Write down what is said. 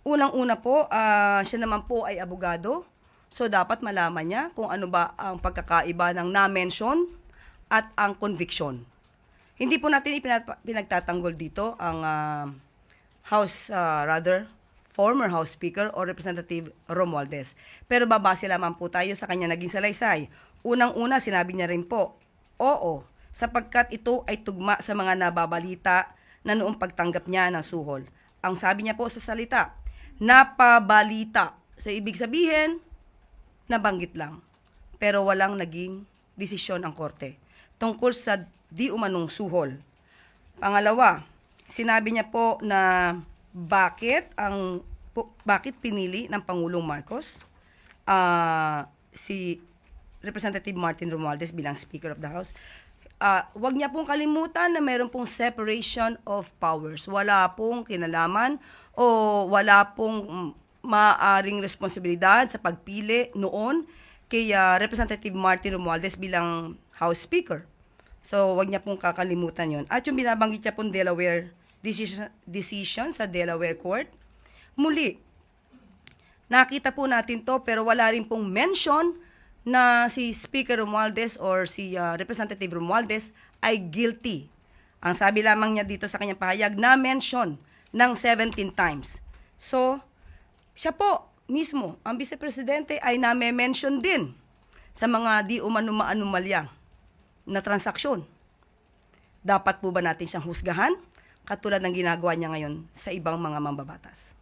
Unang-una po, siya naman po ay abogado. So, dapat malaman niya kung ano ba ang pagkakaiba ng na-mention at ang conviction. Hindi po natin pinagtatanggol dito ang former House Speaker o Representative Romualdez. Pero babase lamang po tayo sa kanya naging salaysay. Unang-una, sinabi niya rin po, oo, sapagkat ito ay tugma sa mga nababalita na noong pagtanggap niya ng suhol. Ang sabi niya po sa salita, napabalita. So, ibig sabihin, nabanggit lang. Pero walang naging desisyon ang korte tungkol sa di umanong suhol. Pangalawa, sinabi niya po na bakit pinili ng Pangulong Marcos si Representative Martin Romualdez bilang Speaker of the House. Wag niya pong kalimutan na mayroon pong separation of powers. Wala pong kinalaman o wala pong maaring responsibilidad sa pagpili noon kay Representative Martin Romualdez bilang House Speaker. So, wag niya pong kakalimutan yon. At yung binabanggit niya pong Delaware decision sa Delaware Court, muli, nakita po natin to pero wala rin pong mention na si Speaker Romualdez or si Representative Romualdez ay guilty. Ang sabi lamang niya dito sa kanyang pahayag na mention ng 17 times. So, siya po mismo, ang Vice Presidente ay name-mention din sa mga di umano-anomalya na transaksyon. Dapat po ba natin siyang husgahan? Katulad ng ginagawa niya ngayon sa ibang mga mambabatas.